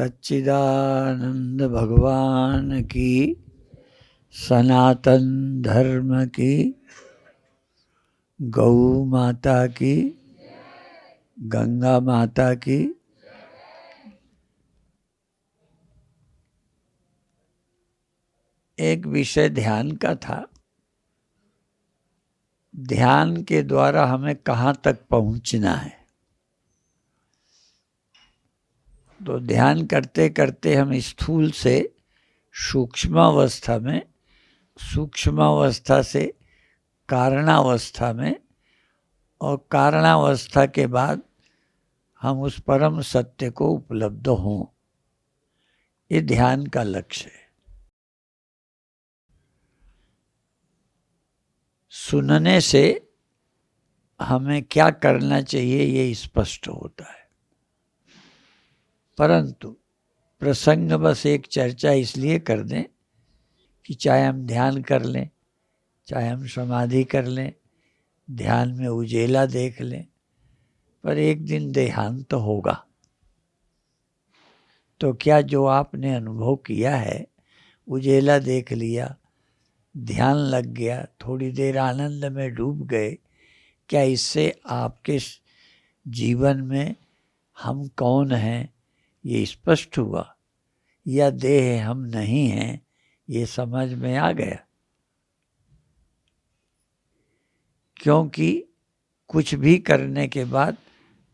सच्चिदानंद भगवान की, सनातन धर्म की, गौ माता की, गंगा माता की। एक विषय ध्यान का था। ध्यान के द्वारा हमें कहाँ तक पहुँचना है। तो ध्यान करते करते हम स्थूल से सूक्ष्मावस्था में, सूक्ष्मावस्था से कारणावस्था में, और कारणावस्था के बाद हम उस परम सत्य को उपलब्ध हों, ये ध्यान का लक्ष्य है। सुनने से हमें क्या करना चाहिए ये स्पष्ट होता है, परंतु प्रसंग बस एक चर्चा इसलिए कर दें कि चाहे हम ध्यान कर लें, चाहे हम समाधि कर लें, ध्यान में उजेला देख लें, पर एक दिन देहांत तो होगा। तो क्या जो आपने अनुभव किया है, उजेला देख लिया, ध्यान लग गया, थोड़ी देर आनंद में डूब गए, क्या इससे आपके जीवन में हम कौन हैं ये स्पष्ट हुआ, या देह हम नहीं हैं ये समझ में आ गया? क्योंकि कुछ भी करने के बाद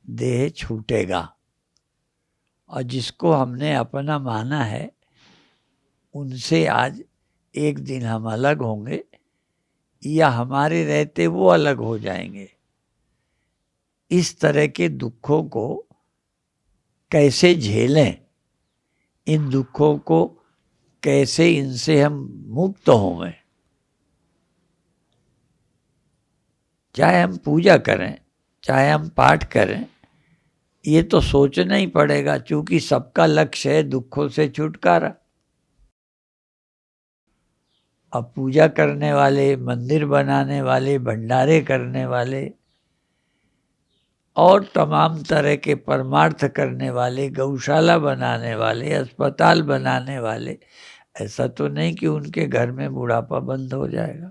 देह छूटेगा, और जिसको हमने अपना माना है उनसे आज एक दिन हम अलग होंगे, या हमारे रहते वो अलग हो जाएंगे। इस तरह के दुखों को कैसे झेलें, इन दुखों को कैसे, इनसे हम मुक्त हों। चाहे हम पूजा करें, चाहे हम पाठ करें, ये तो सोचना ही पड़ेगा, क्योंकि सबका लक्ष्य है दुखों से छुटकारा। अब पूजा करने वाले, मंदिर बनाने वाले, भंडारे करने वाले और तमाम तरह के परमार्थ करने वाले, गौशाला बनाने वाले, अस्पताल बनाने वाले, ऐसा तो नहीं कि उनके घर में बुढ़ापा बंद हो जाएगा,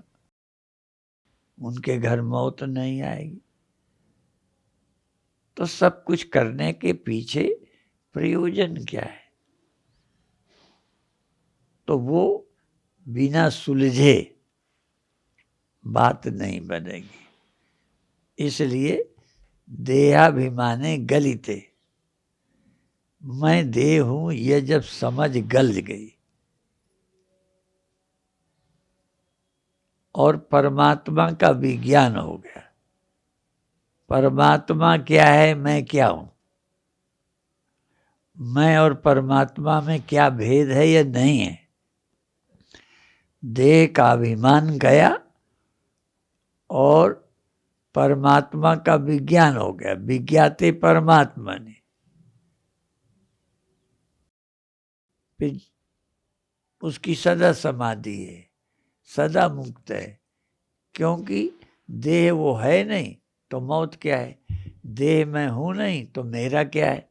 उनके घर मौत नहीं आएगी। तो सब कुछ करने के पीछे प्रयोजन क्या है? तो वो बिना सुलझे बात नहीं बनेगी। इसलिए देहाभिमाने गलिते, मैं देह हूं ये जब समझ गल गई और परमात्मा का विज्ञान हो गया, परमात्मा क्या है, मैं क्या हूं, मैं और परमात्मा में क्या भेद है या नहीं है, देह का अभिमान गया और परमात्मा का विज्ञान हो गया। विज्ञाते परमात्मा ने, फिर उसकी सदा समाधि है, सदा मुक्त है। क्योंकि देह वो है नहीं तो मौत क्या है, देह मैं हूं नहीं तो मेरा क्या है।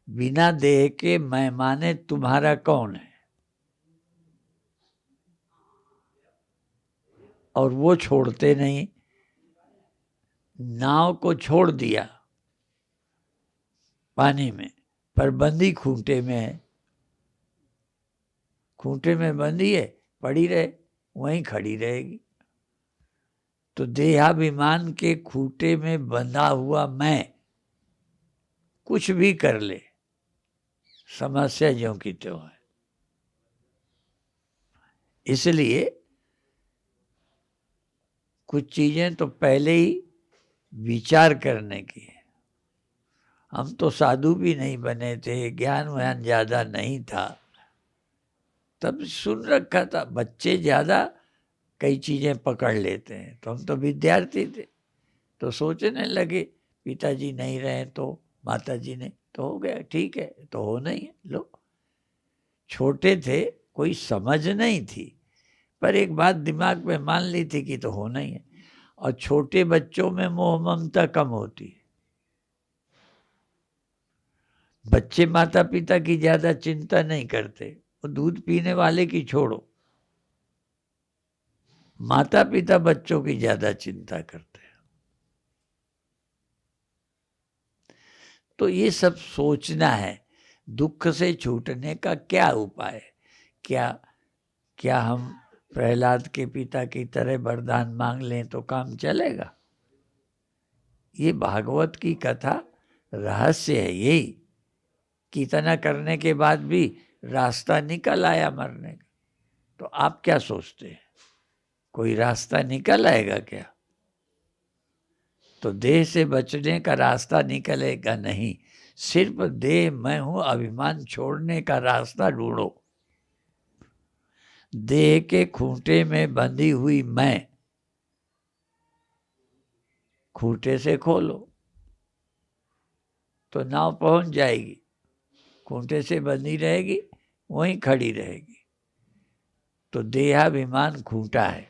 बिना देह के मैं माने तुम्हारा कौन है, और वो छोड़ते नहीं। नाव को छोड़ दिया पानी में, पर बंदी खूंटे में है, खूंटे में बंदी है, पड़ी रहे, वहीं खड़ी रहेगी। तो देहाभिमान के खूंटे में बंधा हुआ मैं कुछ भी कर ले, समस्या ज्यों की त्यों है। इसलिए कुछ चीजें तो पहले ही विचार करने की है। हम तो साधु भी नहीं बने थे, ज्ञान व्यान ज्यादा नहीं था, तब सुन रखा था। बच्चे ज्यादा कई चीजें पकड़ लेते हैं, तो हम तो विद्यार्थी थे, तो सोचने लगे पिताजी नहीं रहे तो माताजी ने तो हो गया, ठीक है, तो होना ही है। लो, छोटे थे, कोई समझ नहीं थी, पर एक बात दिमाग में मान ली थी कि तो होना ही है। और छोटे बच्चों में मोह ममता कम होती है। बच्चे माता पिता की ज्यादा चिंता नहीं करते, वो दूध पीने वाले की छोड़ो, माता पिता बच्चों की ज्यादा चिंता करते हैं। तो ये सब सोचना है, दुख से छूटने का क्या उपाय है। क्या क्या हम प्रहलाद के पिता की तरह वरदान मांग लें तो काम चलेगा? ये भागवत की कथा रहस्य है यही कि इतना करने के बाद भी रास्ता निकल आया मरने का। तो आप क्या सोचते हैं, कोई रास्ता निकल आएगा क्या? तो देह से बचने का रास्ता निकलेगा नहीं, सिर्फ देह मैं हूं अभिमान छोड़ने का रास्ता ढूंढो। देह के खूंटे में बंधी हुई मैं खूंटे से खोलो तो नाव पहुंच जाएगी, खूंटे से बंधी रहेगी वहीं खड़ी रहेगी। तो देहाभिमान खूंटा है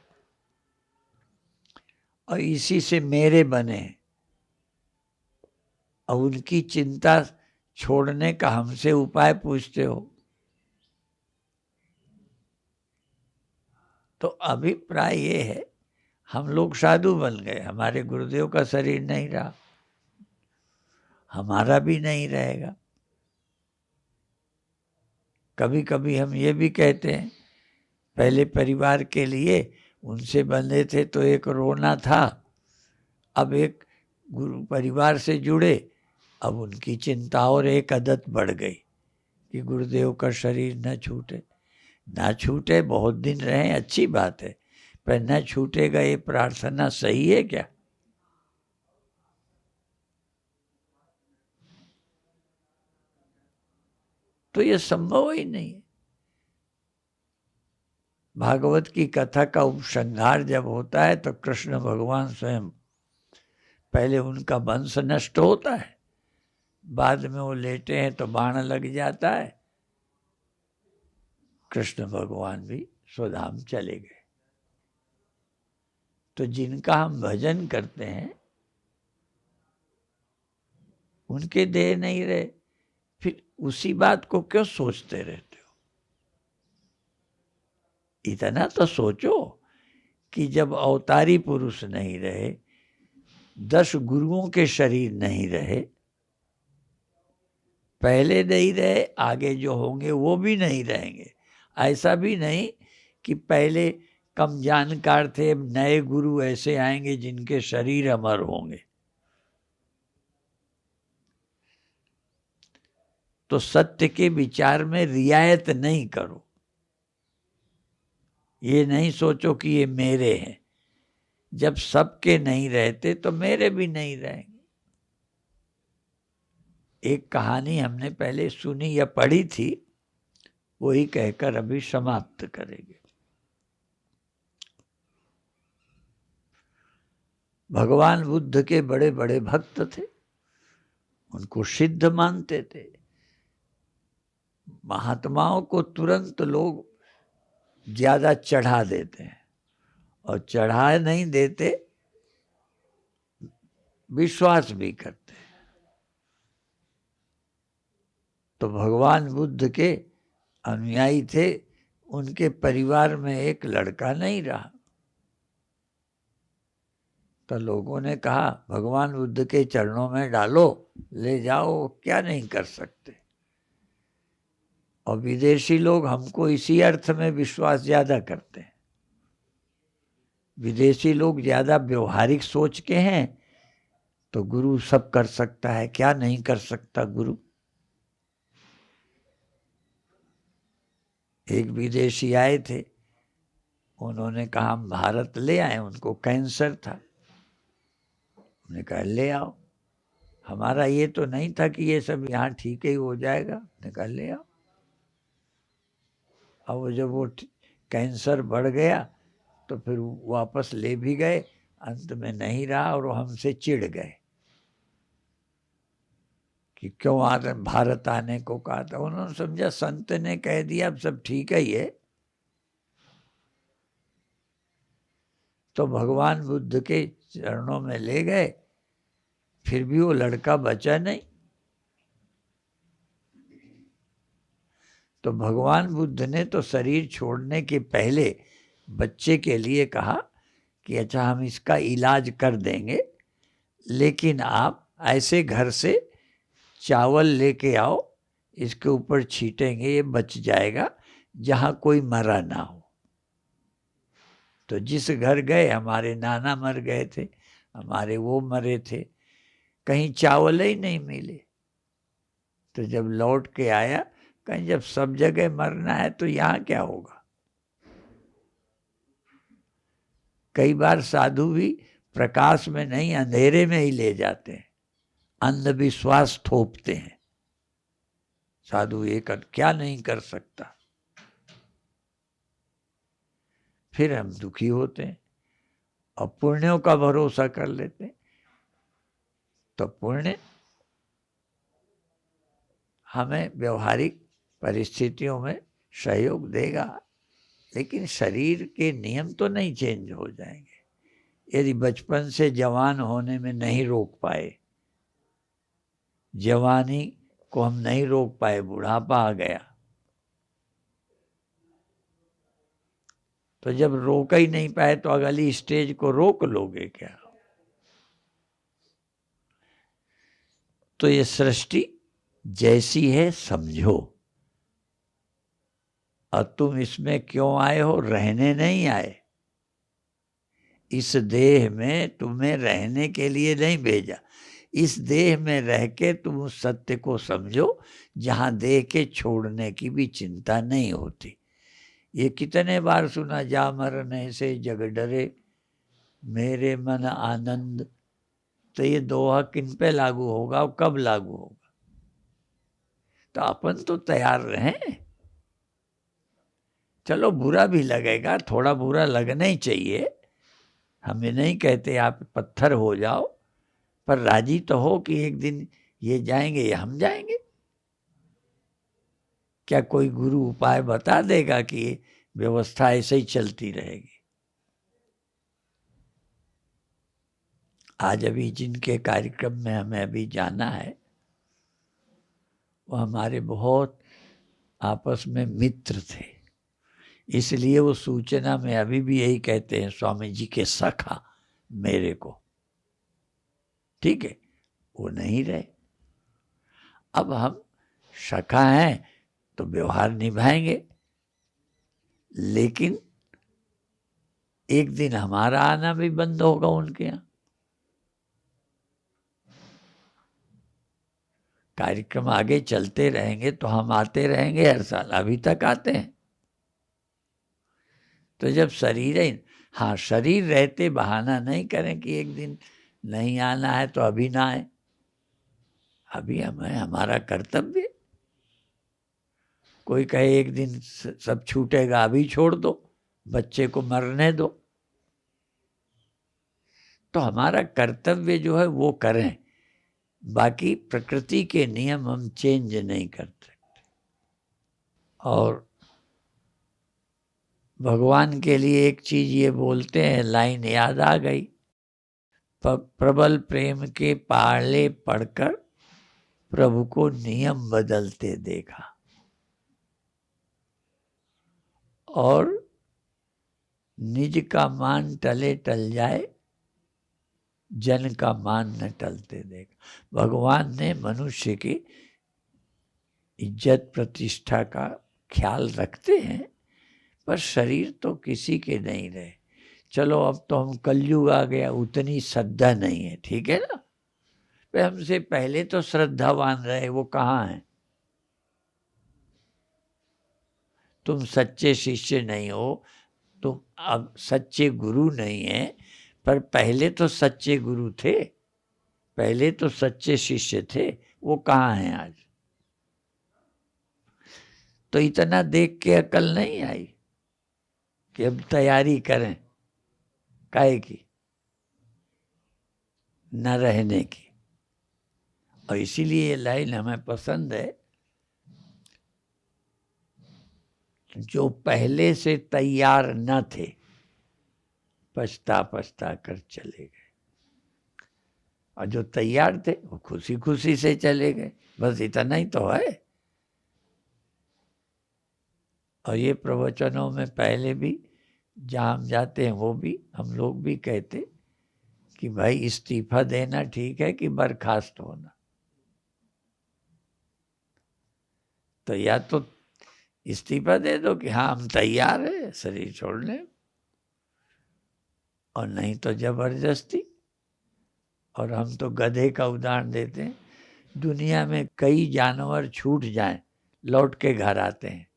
और इसी से मेरे बने हैं, और उनकी चिंता छोड़ने का हमसे उपाय पूछते हो। तो अभिप्राय ये है, हम लोग साधु बन गए, हमारे गुरुदेव का शरीर नहीं रहा, हमारा भी नहीं रहेगा। कभी कभी हम ये भी कहते हैं, पहले परिवार के लिए उनसे बंधे थे तो एक रोना था, अब एक गुरु परिवार से जुड़े, अब उनकी चिंता और एक आदत बढ़ गई कि गुरुदेव का शरीर न छूटे। ना छूटे, बहुत दिन रहे, अच्छी बात है, पर न छूटेगा ये प्रार्थना सही है क्या? तो ये संभव ही नहीं है। भागवत की कथा का उपसंहार जब होता है तो कृष्ण भगवान स्वयं, पहले उनका वंश नष्ट होता है, बाद में वो लेटे हैं तो बाण लग जाता है, कृष्ण भगवान भी स्वधाम चले गए। तो जिनका हम भजन करते हैं उनके देह नहीं रहे, फिर उसी बात को क्यों सोचते रहते हो? इतना तो सोचो कि जब अवतारी पुरुष नहीं रहे, 10 गुरुओं के शरीर नहीं रहे, पहले नहीं रहे, आगे जो होंगे वो भी नहीं रहेंगे। ऐसा भी नहीं कि पहले कम जानकार थे, नए गुरु ऐसे आएंगे जिनके शरीर अमर होंगे। तो सत्य के विचार में रियायत नहीं करो, ये नहीं सोचो कि ये मेरे हैं। जब सबके नहीं रहते तो मेरे भी नहीं रहेंगे। एक कहानी हमने पहले सुनी या पढ़ी थी, वही कहकर अभी समाप्त करेंगे। भगवान बुद्ध के बड़े बड़े भक्त थे, उनको सिद्ध मानते थे। महात्माओं को तुरंत लोग ज्यादा चढ़ा देते हैं, और चढ़ा नहीं देते, विश्वास भी करते हैं। तो भगवान बुद्ध के अनुयायी थे, उनके परिवार में एक लड़का नहीं रहा। तो लोगों ने कहा भगवान बुद्ध के चरणों में डालो, ले जाओ, क्या नहीं कर सकते। और विदेशी लोग हमको इसी अर्थ में विश्वास ज्यादा करते हैं। विदेशी लोग ज्यादा व्यवहारिक सोच के हैं, तो गुरु सब कर सकता है, क्या नहीं कर सकता गुरु। एक विदेशी आए थे, उन्होंने कहा हम भारत ले आए, उनको कैंसर था। उन्होंने कहा ले आओ, हमारा ये तो नहीं था कि ये सब यहाँ ठीक ही हो जाएगा। उन्होंने कहा ले आओ। अब जब वो कैंसर बढ़ गया तो फिर वापस ले भी गए, अंत में नहीं रहा और वो हमसे चिढ़ गए कि क्यों भारत आने को कहा था। उन्होंने समझा संत ने कह दिया अब सब ठीक ही है। तो भगवान बुद्ध के चरणों में ले गए, फिर भी वो लड़का बचा नहीं। तो भगवान बुद्ध ने तो शरीर छोड़ने के पहले बच्चे के लिए कहा कि अच्छा हम इसका इलाज कर देंगे, लेकिन आप ऐसे घर से चावल लेके आओ, इसके ऊपर छीटेंगे ये बच जाएगा, जहाँ कोई मरा ना हो। तो जिस घर गए, हमारे नाना मर गए थे, हमारे वो मरे थे, कहीं चावल ही नहीं मिले। तो जब लौट के आया, कहीं जब सब जगह मरना है तो यहाँ क्या होगा। कई बार साधु भी प्रकाश में नहीं अंधेरे में ही ले जाते हैं, अंधविश्वास थोपते हैं। साधु ये क्या नहीं कर सकता, फिर हम दुखी होते हैं और पुण्यों का भरोसा कर लेते हैं। तो पुण्य हमें व्यवहारिक परिस्थितियों में सहयोग देगा, लेकिन शरीर के नियम तो नहीं चेंज हो जाएंगे। यदि बचपन से जवान होने में नहीं रोक पाए, जवानी को हम नहीं रोक पाए, बुढ़ापा आ गया, तो जब रोक ही नहीं पाए तो अगली स्टेज को रोक लोगे क्या। तो ये सृष्टि जैसी है समझो, और तुम इसमें क्यों आए हो, रहने नहीं आए। इस देह में तुम्हें रहने के लिए नहीं भेजा। इस देह में रह के तुम उस सत्य को समझो जहां देह के छोड़ने की भी चिंता नहीं होती। ये कितने बार सुना, जा मरने से जग डरे मेरे मन आनंद। तो ये दोहा किन पे लागू होगा और कब लागू होगा। तो अपन तो तैयार रहें। चलो बुरा भी लगेगा, थोड़ा बुरा लगना ही चाहिए, हम ये नहीं कहते आप पत्थर हो जाओ, पर राजी तो हो कि एक दिन ये जाएंगे या हम जाएंगे। क्या कोई गुरु उपाय बता देगा कि व्यवस्था ऐसे ही चलती रहेगी। आज अभी जिनके कार्यक्रम में हमें अभी जाना है, वो हमारे बहुत आपस में मित्र थे, इसलिए वो सूचना में अभी भी यही कहते हैं, स्वामी जी के सखा मेरे को। ठीक है, वो नहीं रहे। अब हम सखा हैं तो व्यवहार निभाएंगे, लेकिन एक दिन हमारा आना भी बंद होगा उनके यहाँ। कार्यक्रम आगे चलते रहेंगे तो हम आते रहेंगे हर साल, अभी तक आते हैं। तो जब शरीर है, हाँ शरीर रहते बहाना नहीं करें कि एक दिन नहीं आना है तो अभी ना आए। अभी हमें हमारा कर्तव्य। कोई कहे एक दिन सब छूटेगा, अभी छोड़ दो, बच्चे को मरने दो। तो हमारा कर्तव्य जो है वो करें, बाकी प्रकृति के नियम हम चेंज नहीं कर सकते। और भगवान के लिए एक चीज ये बोलते हैं, लाइन याद आ गई, प्रबल प्रेम के पाले पढ़कर प्रभु को नियम बदलते देखा। और निज का मान टले टल जाए, जन का मान न टलते देखा। भगवान ने मनुष्य की इज्जत प्रतिष्ठा का ख्याल रखते हैं, पर शरीर तो किसी के नहीं रहे। चलो अब तो हम कलयुग आ गया, उतनी श्रद्धा नहीं है, ठीक है ना। पे हमसे पहले तो श्रद्धावान रहे, वो कहाँ हैं। तुम सच्चे शिष्य नहीं हो, तुम अब सच्चे गुरु नहीं है, पर पहले तो सच्चे गुरु थे, पहले तो सच्चे शिष्य थे, वो कहाँ हैं आज। तो इतना देख के अकल नहीं आई कि अब तैयारी करें काहे की, न रहने की। और इसीलिए ये लाइन हमें पसंद है, जो पहले से तैयार न थे पछता पछता कर चले गए, और जो तैयार थे वो खुशी खुशी से चले गए। बस इतना ही तो है। और ये प्रवचनों में पहले भी जहाँ हम जाते हैं वो भी हम लोग भी कहते कि भाई इस्तीफा देना ठीक है कि बर्खास्त होना। तो या तो इस्तीफा दे दो कि हाँ हम तैयार है शरीर छोड़ने, और नहीं तो जबरदस्ती। और हम तो गधे का उदाहरण देते हैं। दुनिया में कई जानवर छूट जाएं लौट के घर आते हैं,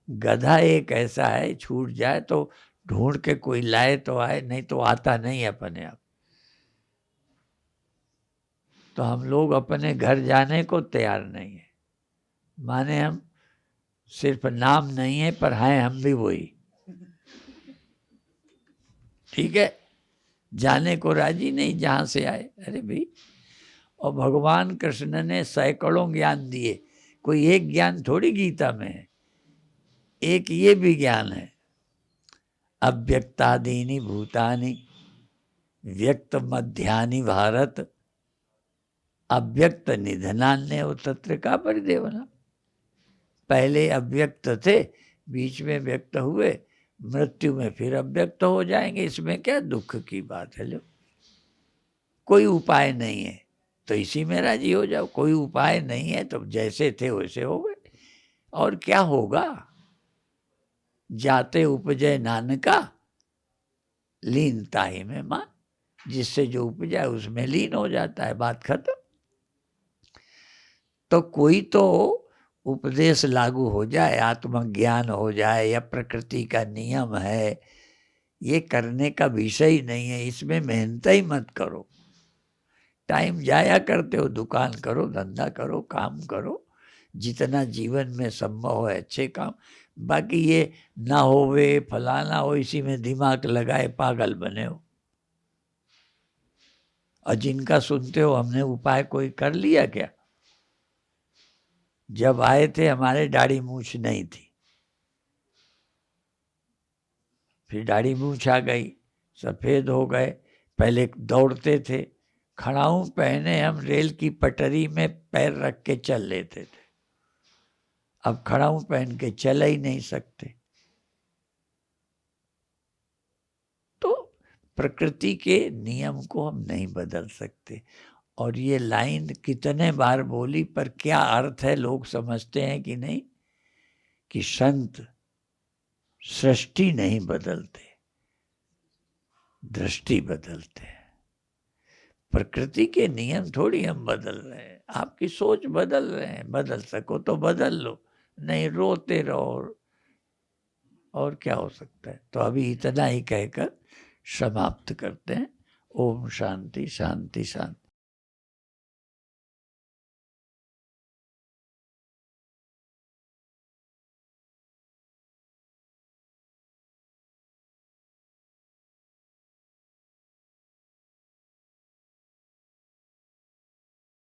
गधा एक ऐसा है छूट जाए तो ढूंढ के कोई लाए तो आए, नहीं तो आता नहीं अपने आप। तो हम लोग अपने घर जाने को तैयार नहीं है, माने हम सिर्फ नाम नहीं है पर हैं हम भी वही, ठीक है। जाने को राजी नहीं जहाँ से आए। अरे भाई, और भगवान कृष्ण ने सैकड़ों ज्ञान दिए, कोई एक ज्ञान थोड़ी गीता में है। एक ये भी ज्ञान है, अव्यक्तादीनि भूतानि व्यक्त मध्यानि भारत अव्यक्त निधनान्य तत्र का परिदेवना। पहले अव्यक्त थे, बीच में व्यक्त हुए, मृत्यु में फिर अव्यक्त हो जाएंगे। इसमें क्या दुख की बात है? लो, कोई उपाय नहीं है तो इसी में राजी हो जाओ। कोई उपाय नहीं है तो जैसे थे वैसे हो गए। और क्या होगा? जाते उपजय नानका लीनता ही में मान। जिससे जो उपजा है उसमें लीन हो जाता है, बात खत्म। तो कोई तो उपदेश लागू हो जाए, आत्मज्ञान हो जाए, या प्रकृति का नियम है, ये करने का विषय ही नहीं है। इसमें मेहनत ही मत करो, टाइम जाया करते हो। दुकान करो, धंधा करो, काम करो, जितना जीवन में संभव है अच्छे काम। बाकी ये ना होवे फलाना हो, इसी में दिमाग लगाए पागल बने हो। और जिनका सुनते हो हमने उपाय कोई कर लिया क्या? जब आए थे हमारे दाढ़ी मूछ नहीं थी, फिर दाढ़ी मूछ आ गई, सफ़ेद हो गए। पहले दौड़ते थे, खड़ाऊं पहने हम रेल की पटरी में पैर रख के चल लेते थे। अब खड़ाऊं पहन के चल ही नहीं सकते। तो प्रकृति के नियम को हम नहीं बदल सकते। और ये लाइन कितने बार बोली, पर क्या अर्थ है लोग समझते हैं कि नहीं? कि संत सृष्टि नहीं बदलते, दृष्टि बदलते हैं। प्रकृति के नियम थोड़ी हम बदल रहे हैं। आपकी सोच बदल रहे हैं, बदल सको तो बदल लो, नहीं रोते रहो। और क्या हो सकता है? तो अभी इतना ही कहकर समाप्त करते हैं। ओम शांति शांति शांति।